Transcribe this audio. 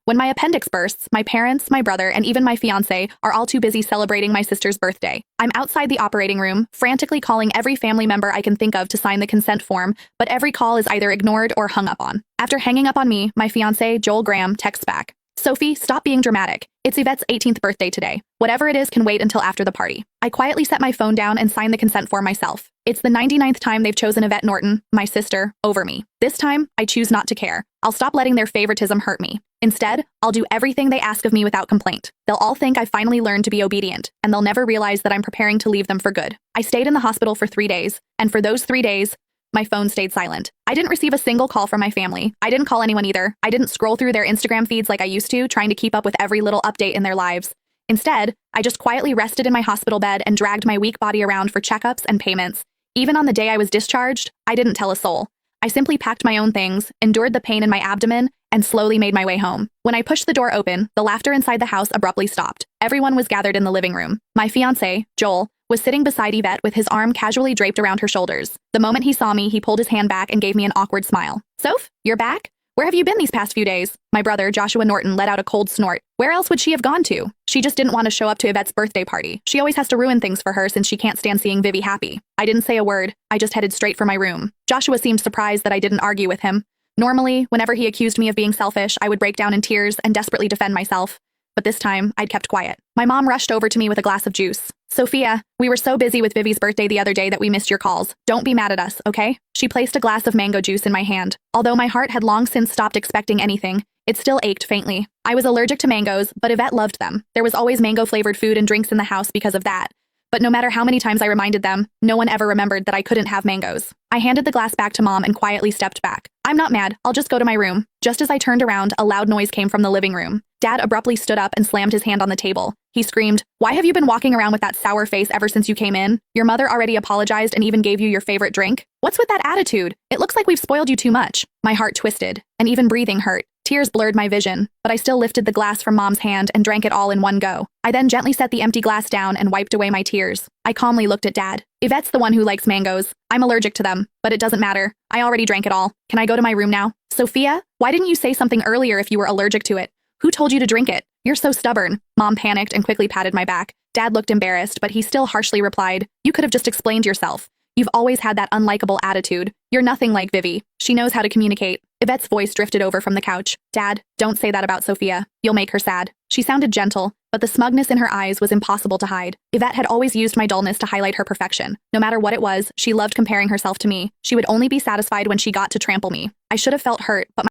When my appendix bursts, my parents, my brother, and even my fiancé are all too busy celebrating my sister's birthday. I'm outside the operating room, frantically calling every family member I can think of to sign the consent form, but every call is either ignored or hung up on. After hanging up on me, my fiancé, Joel Graham, texts back. Sophie, stop being dramatic. It's Yvette's 18th birthday today. Whatever it is can wait until after the party. I quietly set my phone down and sign the consent form myself. It's the 99th time they've chosen Yvette Norton, my sister, over me. This time, I choose not to care. I'll stop letting their favoritism hurt me. Instead, I'll do everything they ask of me without complaint. They'll all think I finally learned to be obedient, and they'll never realize that I'm preparing to leave them for good. I stayed in the hospital for 3 days, and for those 3 days, my phone stayed silent. I didn't receive a single call from my family. I didn't call anyone either. I didn't scroll through their Instagram feeds like I used to, trying to keep up with every little update in their lives. Instead, I just quietly rested in my hospital bed and dragged my weak body around for checkups and payments. Even on the day I was discharged, I didn't tell a soul. I simply packed my own things, endured the pain in my abdomen, and slowly made my way home. When I pushed the door open, the laughter inside the house abruptly stopped. Everyone was gathered in the living room. My fiancé, Joel, was sitting beside Yvette with his arm casually draped around her shoulders. The moment he saw me, he pulled his hand back and gave me an awkward smile. Soph, you're back? Where have you been these past few days? My brother, Joshua Norton, let out a cold snort. Where else would she have gone to? She just didn't want to show up to Yvette's birthday party. She always has to ruin things for her since she can't stand seeing Vivi happy. I didn't say a word. I just headed straight for my room. Joshua seemed surprised that I didn't argue with him. Normally, whenever he accused me of being selfish, I would break down in tears and desperately defend myself. But this time, I'd kept quiet. My mom rushed over to me with a glass of juice. Sophia, we were so busy with Vivi's birthday the other day that we missed your calls. Don't be mad at us, okay? She placed a glass of mango juice in my hand. Although my heart had long since stopped expecting anything, it still ached faintly. I was allergic to mangoes, but Yvette loved them. There was always mango-flavored food and drinks in the house because of that. But no matter how many times I reminded them, no one ever remembered that I couldn't have mangoes. I handed the glass back to Mom and quietly stepped back. I'm not mad, I'll just go to my room. Just as I turned around, a loud noise came from the living room. Dad abruptly stood up and slammed his hand on the table. He screamed, "Why have you been walking around with that sour face ever since you came in? Your mother already apologized and even gave you your favorite drink. What's with that attitude? It looks like we've spoiled you too much." My heart twisted, and even breathing hurt. Tears blurred my vision, but I still lifted the glass from Mom's hand and drank it all in one go. I then gently set the empty glass down and wiped away my tears. I calmly looked at Dad. Yvette's the one who likes mangoes. I'm allergic to them, but it doesn't matter. I already drank it all. Can I go to my room now? Sophia, why didn't you say something earlier if you were allergic to it? Who told you to drink it? You're so stubborn. Mom panicked and quickly patted my back. Dad looked embarrassed, but he still harshly replied, "You could have just explained yourself. You've always had that unlikable attitude. You're nothing like Vivi. She knows how to communicate." Yvette's voice drifted over from the couch. "Dad, don't say that about Sophia. You'll make her sad." She sounded gentle, but the smugness in her eyes was impossible to hide. Yvette had always used my dullness to highlight her perfection. No matter what it was, she loved comparing herself to me. She would only be satisfied when she got to trample me. I should have felt hurt, but